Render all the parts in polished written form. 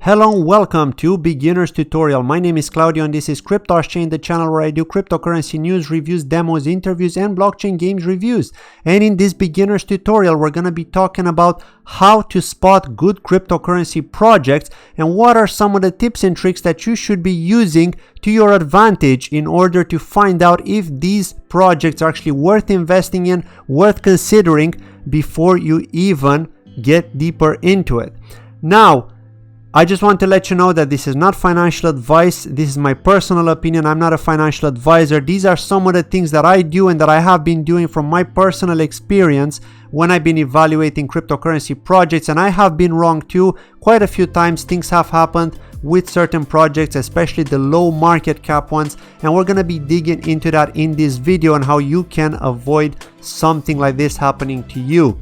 Hello and welcome to Beginner's Tutorial. My name is Claudio and this is CryptoChain, the channel where I do cryptocurrency news, reviews, demos, interviews, and blockchain games reviews. And in this Beginner's Tutorial, we're going to be talking about how to spot good cryptocurrency projects and what are some of the tips and tricks that you should be using to your advantage in order to find out if these projects are actually worth investing in, worth considering before you even get deeper into it. Now, I just want to let you know that this is not financial advice. This is my personal opinion. I'm not a financial advisor. These are some of the things that I do and that I have been doing from my personal experience when I've been evaluating cryptocurrency projects, and I have been wrong too. Quite a few times things have happened with certain projects, especially the low market cap ones, and we're going to be digging into that in this video and how you can avoid something like this happening to you.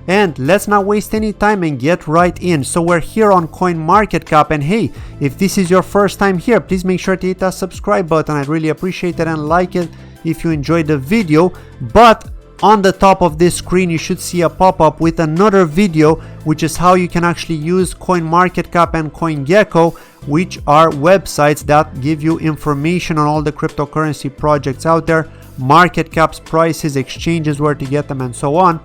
And let's not waste any time and get right in. So we're here on CoinMarketCap, and hey, if this is your first time here, please make sure to hit that subscribe button. I'd really appreciate it, and like it if you enjoyed the video. But on the top of this screen you should see a pop-up with another video, which is how you can actually use CoinMarketCap and CoinGecko, which are websites that give you information on all the cryptocurrency projects out there, market caps, prices, exchanges, where to get them, and so on.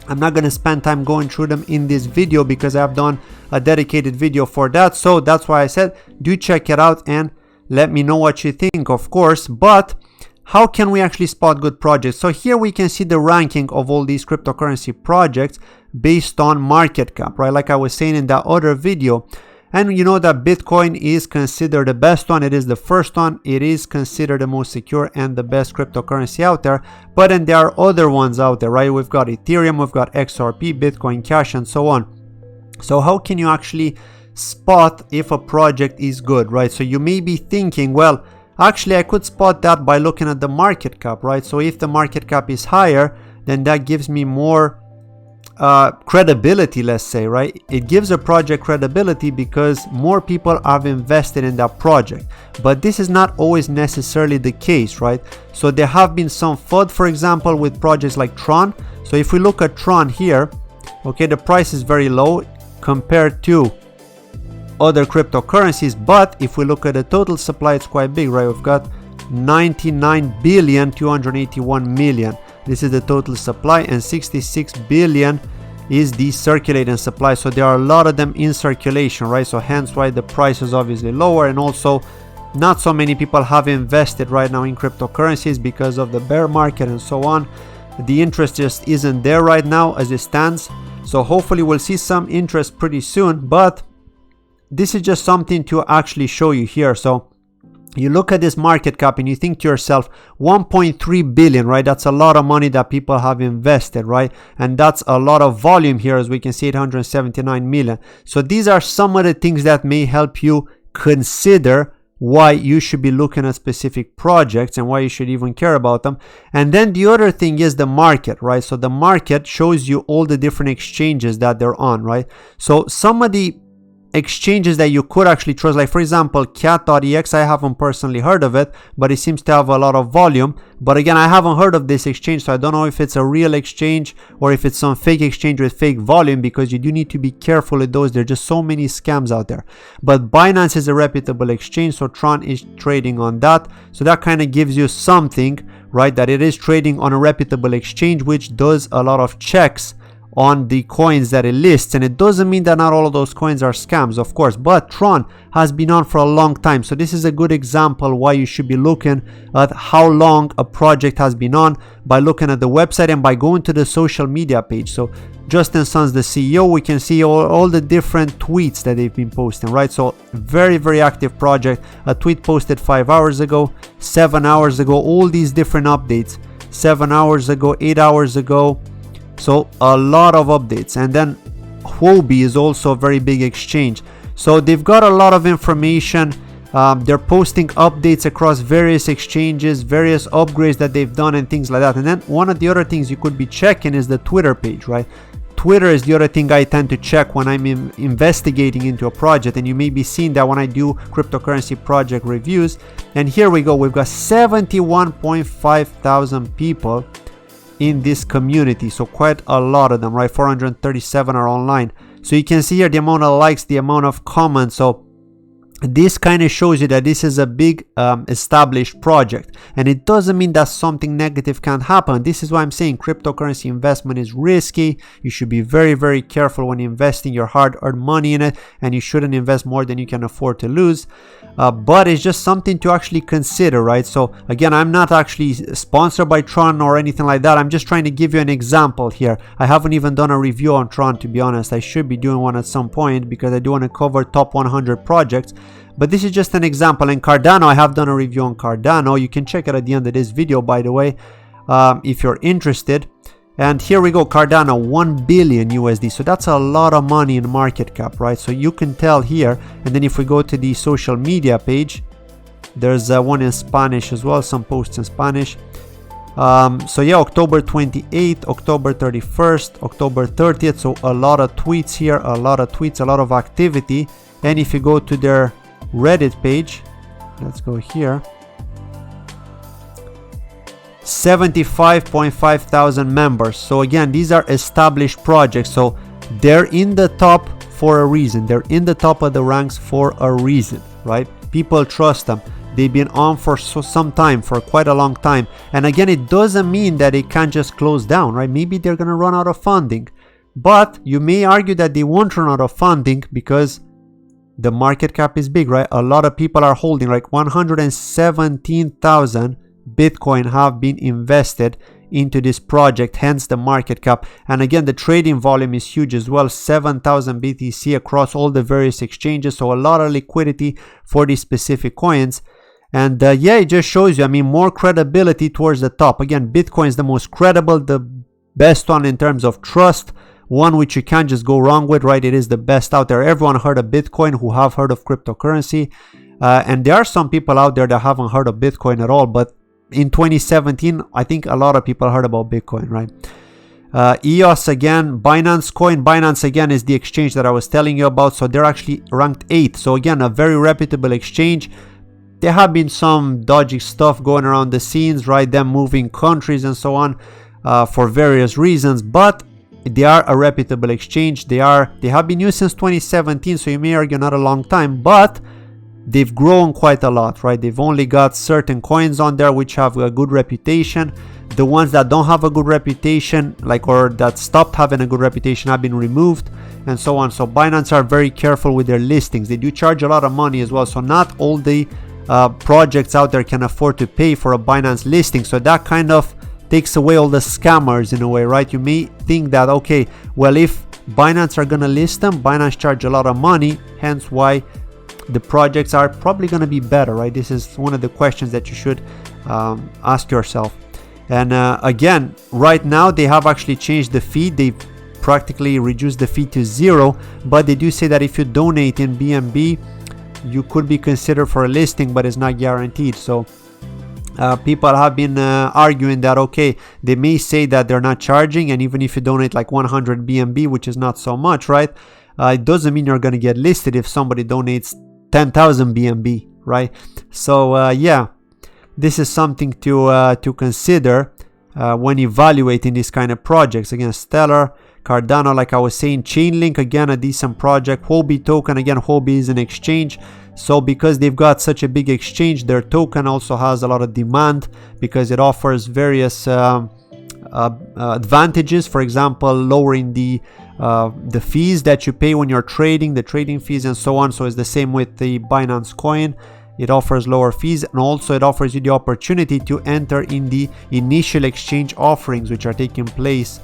I'm not going to spend time going through them in this video because I've done a dedicated video for that. So that's why I said do check it out and let me know what you think, of course. But how can we actually spot good projects? So here we can see the ranking of all these cryptocurrency projects based on market cap, right? Like I was saying in that other video. And you know that Bitcoin is considered the best one. It is the first one. It is considered the most secure and the best cryptocurrency out there. But then there are other ones out there, right? We've got Ethereum, we've got XRP, Bitcoin Cash, and so on. So how can you actually spot if a project is good, right? So you may be thinking, well, actually I could spot that by looking at the market cap, right? So if the market cap is higher, then that gives me more credibility, let's say, right? It gives a project credibility because more people have invested in that project. But this is not always necessarily the case, right? So there have been some FUD, for example, with projects like Tron. So if we look at Tron here, okay, the price is very low compared to other cryptocurrencies, but if we look at the total supply, it's quite big, right? We've got 99,281,000,000. This is the total supply, and 66 billion is the circulating supply. So there are a lot of them in circulation, right? So hence why the price is obviously lower, and also not so many people have invested right now in cryptocurrencies because of the bear market and so on. The interest just isn't there right now as it stands. So hopefully we'll see some interest pretty soon, but this is just something to actually show you here. So you look at this market cap and you think to yourself, 1.3 billion, right? That's a lot of money that people have invested, right? And that's a lot of volume here, as we can see, 879 million. So these are some of the things that may help you consider why you should be looking at specific projects and why you should even care about them. And then the other thing is the market, right? So the market shows you all the different exchanges that they're on, right? So some of the exchanges that you could actually trust, like for example cat.ex, I haven't personally heard of it, but it seems to have a lot of volume. But again, I haven't heard of this exchange, so I don't know if it's a real exchange or if it's some fake exchange with fake volume, because you do need to be careful with those. There are just so many scams out there. But Binance is a reputable exchange, so Tron is trading on that. So that kind of gives you something, right, that it is trading on a reputable exchange which does a lot of checks on the coins that it lists. And it doesn't mean that not all of those coins are scams, of course, but Tron has been on for a long time. So this is a good example why you should be looking at how long a project has been on, by looking at the website and by going to the social media page. So Justin Sun's the CEO, we can see all the different tweets that they've been posting, right? So very, very active project. A tweet posted 5 hours ago, 7 hours ago, all these different updates, 7 hours ago, 8 hours ago. So a lot of updates. And then Huobi is also a very big exchange. So they've got a lot of information. They're posting updates across various exchanges, various upgrades that they've done and things like that. And then one of the other things you could be checking is the Twitter page, right? Twitter is the other thing I tend to check when I'm investigating into a project. And you may be seeing that when I do cryptocurrency project reviews. And here we go. We've got 71.5 thousand people in this community, so quite a lot of them, right? 437 are online. So you can see here the amount of likes, the amount of comments. So this kind of shows you that this is a big established project, and it doesn't mean that something negative can't happen. This is why I'm saying cryptocurrency investment is risky. You should be very, very careful when investing your hard-earned money in it, and you shouldn't invest more than you can afford to lose. But it's just something to actually consider, right? So again, I'm not actually sponsored by Tron or anything like that. I'm just trying to give you an example here. I haven't even done a review on Tron, to be honest. I should be doing one at some point because I do want to cover top 100 projects. But this is just an example. And Cardano, I have done a review on Cardano. You can check it at the end of this video, by the way, if you're interested. And here we go, Cardano, 1 billion USD. So that's a lot of money in market cap, right? So you can tell here. And then if we go to the social media page, there's one in Spanish as well, some posts in Spanish. So yeah, October 28th, October 31st, October 30th. So a lot of tweets here, a lot of tweets, a lot of activity. And if you go to their Reddit page, let's go here, 75.5 thousand members. So again, these are established projects, so they're in the top for a reason. They're in the top of the ranks for a reason, right? People trust them. They've been on for some time, for quite a long time. And again, it doesn't mean that it can't just close down, right? Maybe they're gonna run out of funding, but you may argue that they won't run out of funding because the market cap is big, right? A lot of people are holding, like 117,000 Bitcoin have been invested into this project, hence the market cap. And again, the trading volume is huge as well, 7,000 BTC across all the various exchanges. So a lot of liquidity for these specific coins. And yeah, it just shows you, I mean, more credibility towards the top. Again, Bitcoin is the most credible, the best one in terms of trust, one which you can't just go wrong with, right? It is the best out there. Everyone heard of Bitcoin who have heard of cryptocurrency. And there are some people out there that haven't heard of Bitcoin at all. But in 2017, I think a lot of people heard about Bitcoin, right? EOS again, Binance coin. Binance again is the exchange that I was telling you about. So they're actually ranked 8th. So again, a very reputable exchange. There have been some dodgy stuff going around the scenes, right? Them moving countries and so on for various reasons. But they are a reputable exchange. They have been used since 2017, so you may argue not a long time, but they've grown quite a lot, right? They've only got certain coins on there which have a good reputation. The ones that don't have a good reputation, or that stopped having a good reputation, have been removed, and so on. So Binance are very careful with their listings. They do charge a lot of money as well, so not all the projects out there can afford to pay for a Binance listing. So that kind of takes away all the scammers in a way, right? You may think that, okay, well, if Binance are gonna list them, Binance charge a lot of money, hence why the projects are probably gonna be better, right? This is one of the questions that you should ask yourself. And again, right now they have actually changed the fee. They've practically reduced the fee to 0, but they do say that if you donate in BNB, you could be considered for a listing, but it's not guaranteed. So people have been arguing that, okay, they may say that they're not charging, and even if you donate like 100 BNB, which is not so much, right? It doesn't mean you're going to get listed if somebody donates 10,000 BNB, right? So yeah, this is something to consider when evaluating these kind of projects. Again, Stellar, Cardano, like I was saying, Chainlink, again, a decent project. Huobi token, again, Huobi is an exchange. So because they've got such a big exchange, their token also has a lot of demand because it offers various advantages. For example, lowering the fees that you pay when you're trading, the trading fees and so on. So it's the same with the Binance coin. It offers lower fees, and also it offers you the opportunity to enter in the initial exchange offerings which are taking place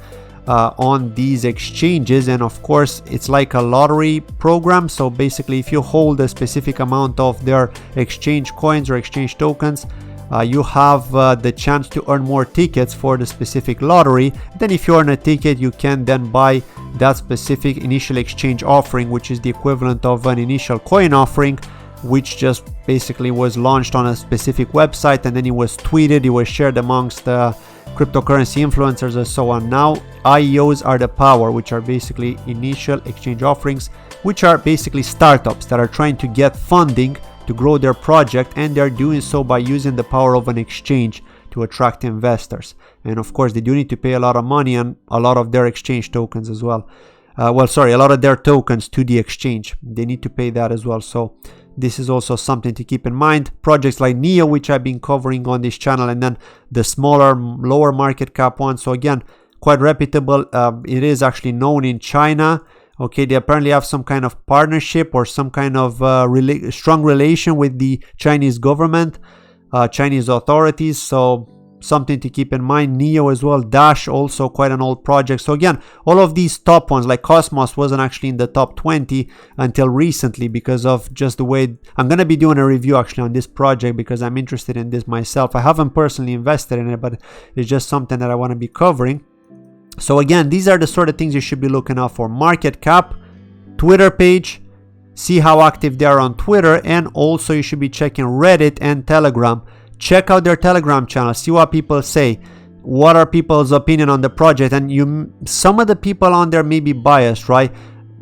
on these exchanges. And of course, it's like a lottery program. So basically, if you hold a specific amount of their exchange coins or exchange tokens, you have the chance to earn more tickets for the specific lottery. Then if you earn a ticket, you can then buy that specific initial exchange offering, which is the equivalent of an initial coin offering, which just basically was launched on a specific website, and then it was tweeted, it was shared amongst cryptocurrency influencers and so on. Now IEOs are the power, which are basically initial exchange offerings, which are basically startups that are trying to get funding to grow their project, and they're doing so by using the power of an exchange to attract investors. And of course, they do need to pay a lot of money on a lot of their exchange tokens as well. well, sorry, a lot of their tokens to the exchange. They need to pay that as well. So this is also something to keep in mind. Projects like Neo, which I've been covering on this channel, and then the smaller, lower market cap ones. So again, quite reputable. It is actually known in China. Okay, they apparently have some kind of partnership or some kind of strong relation with the Chinese government, Chinese authorities. So something to keep in mind. Neo as well. Dash, also quite an old project. So again, all of these top ones, like Cosmos wasn't actually in the top 20 until recently because of just the way. I'm going to be doing a review actually on this project because I'm interested in this myself. I haven't personally invested in it, but it's just something that I want to be covering. So again, these are the sort of things you should be looking out for. Market cap, Twitter page, see how active they are on Twitter, and also you should be checking Reddit and Telegram. Check out their Telegram channel, see what people say, what are people's opinion on the project. And some of the people on there may be biased, right?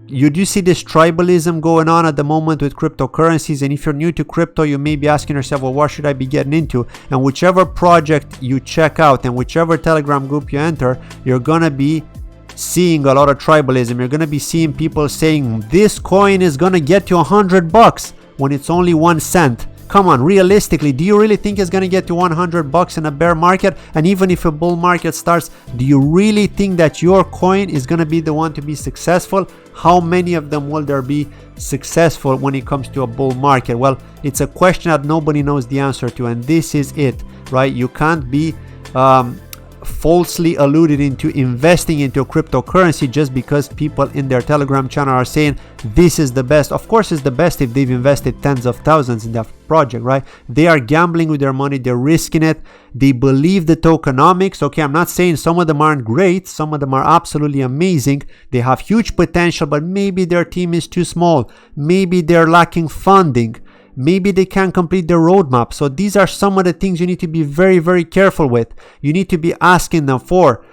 You do see this tribalism going on at the moment with cryptocurrencies, and if you're new to crypto, you may be asking yourself, well, what should I be getting into? And whichever project you check out and whichever Telegram group you enter, you're gonna be seeing a lot of tribalism. You're gonna be seeing people saying this coin is gonna get you $100 when it's only 1 cent. Come on, realistically, do you really think it's going to get to $100 in a bear market? And even if a bull market starts, do you really think that your coin is going to be the one to be successful? How many of them will there be successful when it comes to a bull market? Well, it's a question that nobody knows the answer to, and this is it, right? You can't be falsely alluded into investing into a cryptocurrency just because people in their Telegram channel are saying this is the best. Of course it's the best if they've invested tens of thousands in that project, right? They are gambling with their money, they're risking it, they believe the tokenomics. Okay, I'm not saying some of them aren't great, some of them are absolutely amazing, they have huge potential, but maybe their team is too small, maybe they're lacking funding, maybe they can't complete their roadmap. So these are some of the things you need to be very, very careful with. You need to be asking them for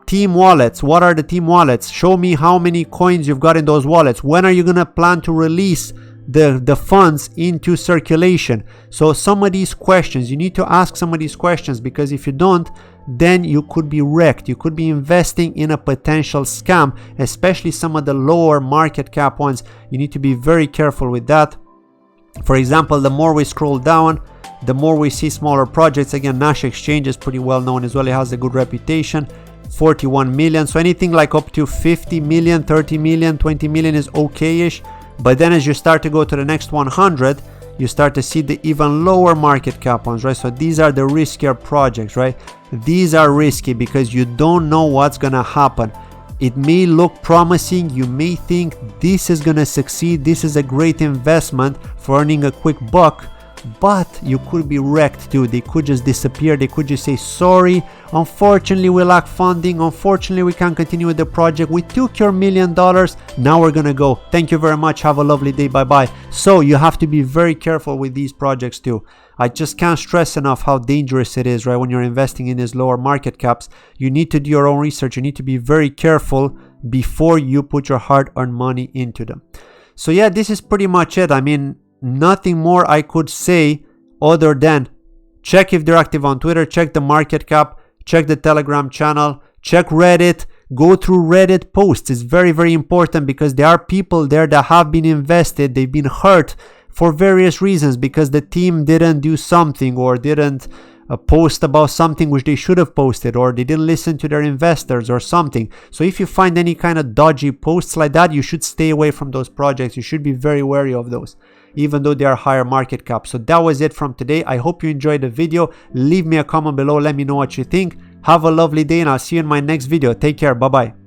team wallets. What are the team wallets? Show me how many coins you've got in those wallets. When are you going to plan to release the funds into circulation? So some of these questions, you need to ask some of these questions, because if you don't, then you could be wrecked. You could be investing in a potential scam, especially some of the lower market cap ones. You need to be very careful with that. For example, the more we scroll down, the more we see smaller projects. Again, Nash Exchange is pretty well known as well. It has a good reputation. 41 million. So anything like up to 50 million, 30 million, 20 million is okay-ish. But then as you start to go to the next 100, you start to see the even lower market cap ones, right? So these are the riskier projects, right? These are risky because you don't know what's going to happen. It may look promising, you may think this is gonna succeed, this is a great investment for earning a quick buck, but you could be wrecked too. They could just disappear, they could just say, sorry, unfortunately we lack funding, unfortunately we can't continue with the project, we took your $1 million, now we're gonna go, thank you very much, have a lovely day, bye bye. So you have to be very careful with these projects too. I just can't stress enough how dangerous it is, right? When you're investing in these lower market caps, you need to do your own research. You need to be very careful before you put your hard-earned money into them. So yeah, this is pretty much it. I mean, nothing more I could say other than check if they're active on Twitter, check the market cap, check the Telegram channel, check Reddit, go through Reddit posts. It's very, very important because there are people there that have been invested, they've been hurt for various reasons because the team didn't do something or didn't post about something which they should have posted, or they didn't listen to their investors or something. So if you find any kind of dodgy posts like that, you should stay away from those projects. You should be very wary of those, even though they are higher market cap. So that was it from today. I hope you enjoyed the video. Leave me a comment below. Let me know what you think. Have a lovely day and I'll see you in my next video. Take care. Bye bye.